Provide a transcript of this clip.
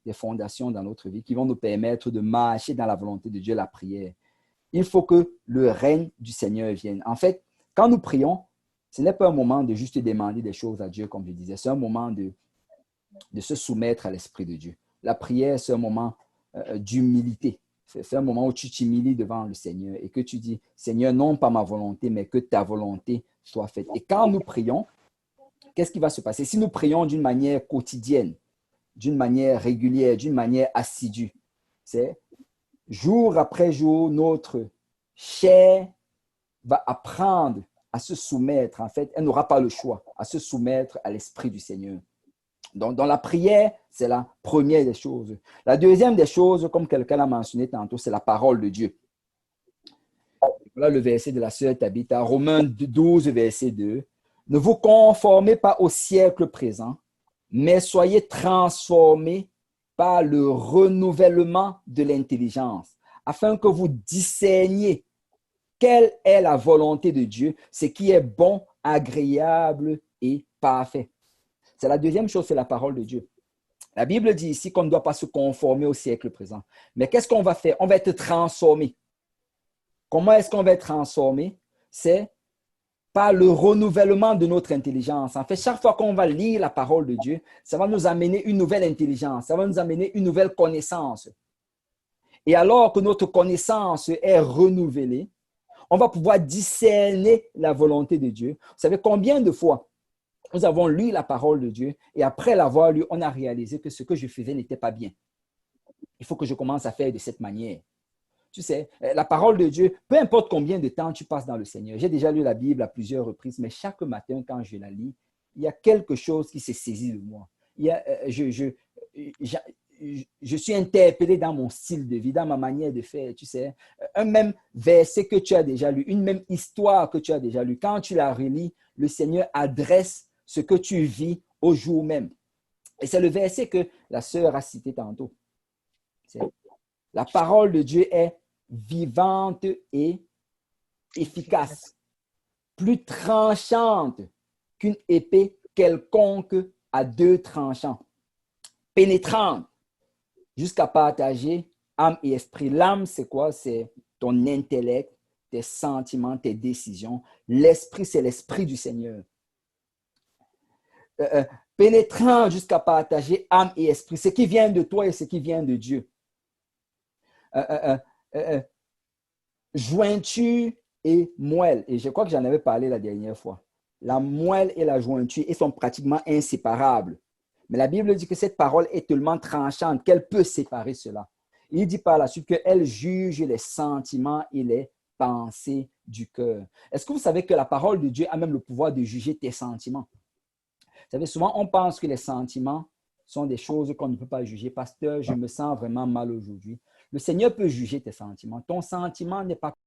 des fondations dans notre vie qui vont nous permettre de marcher dans la volonté de Dieu, la prière. Il faut que le règne du Seigneur vienne. En fait, quand nous prions, ce n'est pas un moment de juste demander des choses à Dieu, comme je disais. C'est un moment de se soumettre à l'Esprit de Dieu. La prière, c'est un moment d'humilité. C'est un moment où tu t'humilies devant le Seigneur et que tu dis, Seigneur, non pas ma volonté, mais que ta volonté soit faite. Et quand nous prions, qu'est-ce qui va se passer? Si nous prions d'une manière quotidienne, d'une manière régulière, d'une manière assidue, c'est jour après jour, notre chair va apprendre à se soumettre. En fait, elle n'aura pas le choix à se soumettre à l'Esprit du Seigneur. Donc, dans la prière, c'est la première des choses. La deuxième des choses, comme quelqu'un l'a mentionné tantôt, c'est la parole de Dieu. Voilà le verset de la sœur Tabitha, Romains 12, verset 2. Ne vous conformez pas au siècle présent, mais soyez transformés par le renouvellement de l'intelligence, afin que vous discerniez quelle est la volonté de Dieu, ce qui est bon, agréable et parfait. C'est la deuxième chose, c'est la parole de Dieu. La Bible dit ici qu'on ne doit pas se conformer au siècle présent. Mais qu'est-ce qu'on va faire? On va être transformé. Comment est-ce qu'on va être transformé? C'est par le renouvellement de notre intelligence. En fait, chaque fois qu'on va lire la parole de Dieu, ça va nous amener une nouvelle intelligence, ça va nous amener une nouvelle connaissance. Et alors que notre connaissance est renouvelée, on va pouvoir discerner la volonté de Dieu. Vous savez combien de fois nous avons lu la parole de Dieu et après l'avoir lu, on a réalisé que ce que je faisais n'était pas bien. Il faut que je commence à faire de cette manière. Tu sais, la parole de Dieu, peu importe combien de temps tu passes dans le Seigneur. J'ai déjà lu la Bible à plusieurs reprises, mais chaque matin, quand je la lis, il y a quelque chose qui s'est saisi de moi. Je suis interpellé dans mon style de vie, dans ma manière de faire. Tu sais, un même verset que tu as déjà lu, une même histoire que tu as déjà lu, quand tu la relis, le Seigneur adresse ce que tu vis au jour même. Et c'est le verset que la sœur a cité tantôt. La parole de Dieu est vivante et efficace, plus tranchante qu'une épée quelconque à deux tranchants, pénétrante jusqu'à partager âme et esprit. L'âme, c'est quoi? C'est ton intellect, tes sentiments, tes décisions. L'esprit, c'est l'esprit du Seigneur. Pénétrant jusqu'à partager âme et esprit, ce qui vient de toi et ce qui vient de Dieu. Jointure et moelle. Et je crois que j'en avais parlé la dernière fois. La moelle et la jointure, ils sont pratiquement inséparables. Mais la Bible dit que cette parole est tellement tranchante qu'elle peut séparer cela. Il dit par la suite qu'elle juge les sentiments et les pensées du cœur. Est-ce que vous savez que la parole de Dieu a même le pouvoir de juger tes sentiments? Vous savez, souvent, on pense que les sentiments sont des choses qu'on ne peut pas juger. Pasteur, je me sens vraiment mal aujourd'hui. Le Seigneur peut juger tes sentiments. Ton sentiment n'est pas